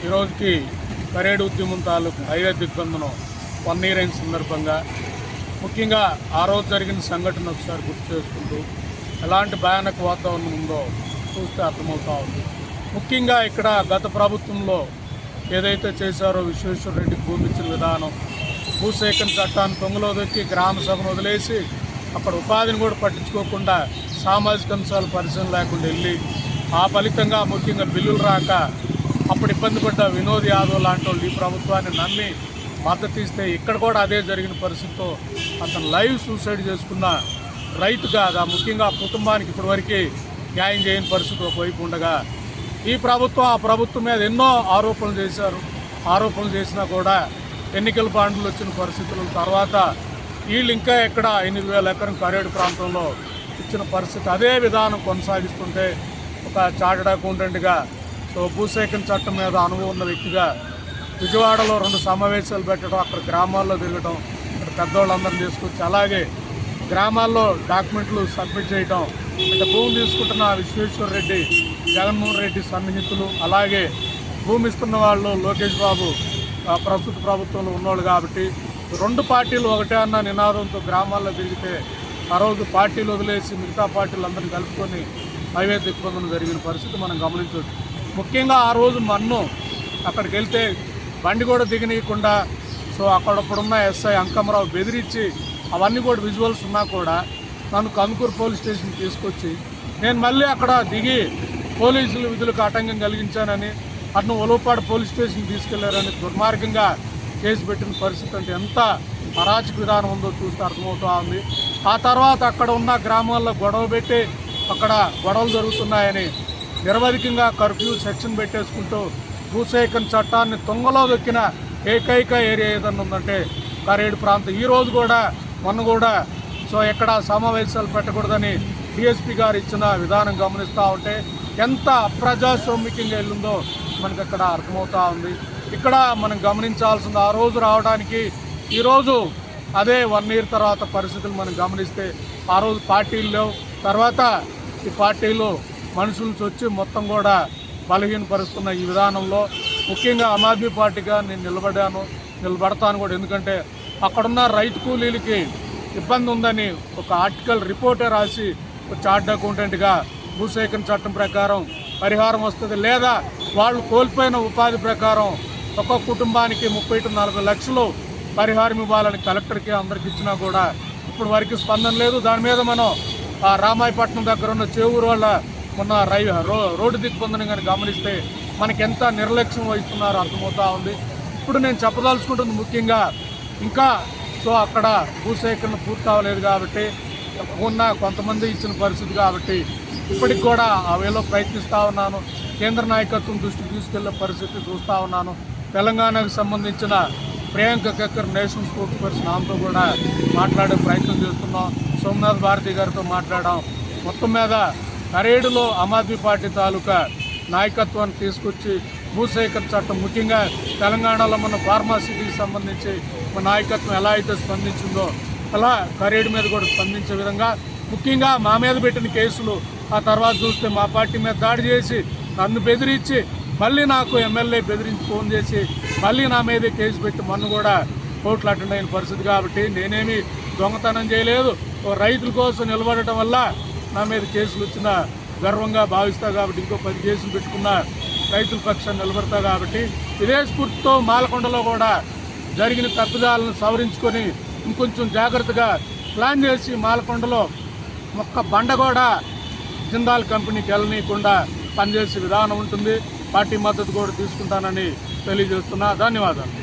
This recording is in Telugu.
ఈరోజుకి పరేడ్ ఉద్యమం తాలూకు హైవే దిగ్బంధనం 1 year అయిన సందర్భంగా ముఖ్యంగా ఆ రోజు జరిగిన సంఘటన ఒకసారి గుర్తు చేసుకుంటూ ఎలాంటి భయానక వాతావరణం ఉందో చూస్తే అర్థమవుతూ ఉంది. ముఖ్యంగా ఇక్కడ గత ప్రభుత్వంలో ఏదైతే చేశారో విశ్వేశ్వరరెడ్డికి భూమి ఇచ్చిన విధానం, భూసేకరణ చట్టాన్ని తొంగలో దొక్కి గ్రామ సభను వదిలేసి అక్కడ ఉపాధిని కూడా పట్టించుకోకుండా సామాజిక అంశాలు పరిశీలన లేకుండా వెళ్ళి ఆ ఫలితంగా ముఖ్యంగా బిల్లులు రాక అప్పుడు ఇబ్బంది పడ్డ వినోద్ యాదవ్ లాంటి వాళ్ళు ఈ ప్రభుత్వాన్ని నమ్మి మద్దతు ఇస్తే ఇక్కడ కూడా అదే జరిగిన పరిస్థితితో అతను లైవ్ సూసైడ్ చేసుకున్న రైతు కాదు. ముఖ్యంగా ఆ కుటుంబానికి ఇప్పటివరకు న్యాయం చేయని పరిస్థితి ఒకవైపు ఉండగా ఈ ప్రభుత్వం ఆ ప్రభుత్వం మీద ఎన్నో ఆరోపణలు చేశారు. ఆరోపణలు చేసినా కూడా ఎన్నికల బాండ్లు వచ్చిన పరిస్థితుల తర్వాత వీళ్ళు ఇంకా ఎక్కడ 8,000 ఎకరం కరేడు ప్రాంతంలో ఇచ్చిన పరిస్థితి అదే విధానం కొనసాగిస్తుంటే ఒక చార్టెడ్ అకౌంటెంట్గా భూసేకరణ చట్టం మీద అనుభవం ఉన్న వ్యక్తిగా విజయవాడలో 2 సమావేశాలు పెట్టడం, అక్కడ గ్రామాల్లో తిరగడం, ఇక్కడ పెద్దవాళ్ళందరినీ తీసుకొచ్చి అలాగే గ్రామాల్లో డాక్యుమెంట్లు సబ్మిట్ చేయడం, అంటే భూమి తీసుకుంటున్న విశ్వేశ్వరరెడ్డి, జగన్మోహన్ రెడ్డి సన్నిహితులు, అలాగే భూమి ఇస్తున్న వాళ్ళు లోకేష్ బాబు ప్రస్తుత ప్రభుత్వంలో ఉన్నవాళ్ళు కాబట్టి 2 పార్టీలు ఒకటే అన్న నినాదంతో గ్రామాల్లో తిరిగితే ఆ రోజు పార్టీలు వదిలేసి మిగతా పార్టీలందరినీ కలుపుకొని హైవే దిగ్బంధనం జరిగిన పరిస్థితి మనం గమనించవచ్చు. ముఖ్యంగా ఆ రోజు మన్ను అక్కడికి వెళ్తే బండి కూడా దిగనీయకుండా అక్కడప్పుడున్న ఎస్ఐ అంకమరావు బెదిరించి అవన్నీ కూడా విజువల్స్ ఉన్నా కూడా నన్ను కందుకూరు పోలీస్ స్టేషన్కి తీసుకొచ్చి నేను మళ్ళీ అక్కడ దిగి పోలీసులు విధులకు ఆటంకం కలిగించానని అతను ఒలవపాడు పోలీస్ స్టేషన్కి తీసుకెళ్లారని దుర్మార్గంగా కేసు పెట్టిన పరిస్థితి అంటే ఎంత అరాచక విధానం ఉందో చూస్తే అర్థమవుతూ ఉంది. ఆ తర్వాత అక్కడ ఉన్న గ్రామాల్లో గొడవ పెట్టి అక్కడ గొడవలు జరుగుతున్నాయని నిరవధికంగా కర్ఫ్యూ సెక్షన్ పెట్టేసుకుంటూ భూసేకరణ చట్టాన్ని తొంగలో దొక్కిన ఏకైక ఏరియా ఏదన్నా ఉందంటే కరేడు ప్రాంతం. ఈరోజు కూడా మొన్న కూడా ఎక్కడ సమావేశాలు పెట్టకూడదని డిఎస్పీ గారు ఇచ్చిన విధానం గమనిస్తూ ఉంటే ఎంత అప్రజాస్వామికంగా వెళ్ళిందో మనకి అక్కడ అర్థమవుతూ ఉంది. ఇక్కడ మనం గమనించాల్సింది ఆ రోజు రావడానికి ఈరోజు అదే 1 year తర్వాత పరిస్థితులు మనం గమనిస్తే ఆ రోజు పార్టీలు లేవు. తర్వాత ఈ పార్టీలు మనుషులు వచ్చి మొత్తం కూడా బలహీనపరుస్తున్న ఈ విధానంలో ముఖ్యంగా ఆమ్ ఆద్మీ పార్టీగా నేను నిలబడతాను కూడా. ఎందుకంటే అక్కడున్న రైతు కూలీలకి ఇబ్బంది ఉందని ఒక ఆర్టికల్ రిపోర్టే రాసి ఒక చార్టెడ్ అకౌంటెంట్గా భూసేకరణ చట్టం ప్రకారం పరిహారం వస్తుంది, లేదా వాళ్ళు కోల్పోయిన ఉపాధి ప్రకారం ఒక్కొక్క కుటుంబానికి 30-40 లక్షలు పరిహారం ఇవ్వాలని కలెక్టర్కి అందరికి ఇచ్చినా కూడా ఇప్పుడు వరకు స్పందన లేదు. దాని మీద మనం రామాయపట్నం దగ్గర ఉన్న చేవూరు వాళ్ళ మొన్న రోడ్డు దిగ్బంధనం కానీ గమనిస్తే మనకి ఎంత నిర్లక్ష్యం వహిస్తున్నారో అర్థమవుతూ ఉంది. ఇప్పుడు నేను చెప్పదలుచుకుంటుంది ముఖ్యంగా ఇంకా అక్కడ భూసేకరణ పూర్తి అవ్వలేదు కాబట్టి ఉన్న కొంతమంది ఇచ్చిన పరిస్థితి కాబట్టి ఇప్పటికి కూడా ఆ వేలో ప్రయత్నిస్తూ ఉన్నాను. కేంద్ర నాయకత్వం దృష్టికి తీసుకెళ్లే పరిస్థితి చూస్తూ ఉన్నాను. తెలంగాణకు సంబంధించిన Priyanka Kakkar national sports person ఆమెతో కూడా మాట్లాడే ప్రయత్నం చేస్తున్నాం. సోమనాథ్ భారతి గారితో మాట్లాడాం. మొత్తం మీద కరేడులో ఆమ్ ఆద్మీ పార్టీ తాలూకా నాయకత్వాన్ని తీసుకొచ్చి భూసేకరణ చట్టం ముఖ్యంగా తెలంగాణలో మన ఫార్మాసిటీకి సంబంధించి మన నాయకత్వం ఎలా అయితే స్పందించిందో అలా కరేడు మీద కూడా స్పందించే విధంగా ముఖ్యంగా మా మీద పెట్టిన కేసులు ఆ తర్వాత చూస్తే మా పార్టీ మీద దాడి చేసి నన్ను బెదిరించి మళ్ళీ నాకు ఎమ్మెల్యే బెదిరించి ఫోన్ చేసి మళ్ళీ నా మీదే కేసు పెట్టి మొన్న కూడా కోర్టులు అటెండ్ అయిన పరిస్థితి కాబట్టి నేనేమి దొంగతనం చేయలేదు. రైతుల కోసం నిలబడటం వల్ల నా మీద కేసులు వచ్చిన గర్వంగా భావిస్తా కాబట్టి ఇంకో 10 కేసులు పెట్టుకున్న రైతుల పక్షాన్ని నిలబడతా కాబట్టి ఇదే స్ఫూర్తితో మాలకొండలో కూడా జరిగిన తప్పిదాలను సవరించుకొని ఇంకొంచెం జాగ్రత్తగా ప్లాన్ చేసి మాలకొండలో ఒక్క బండ కూడా జిందాల్ కంపెనీకి వెళ్ళనీయకుండా పనిచేసే విధానం ఉంటుంది. పార్టీ మద్దతు కూడా తీసుకుంటానని తెలియజేస్తున్నా. ధన్యవాదాలు.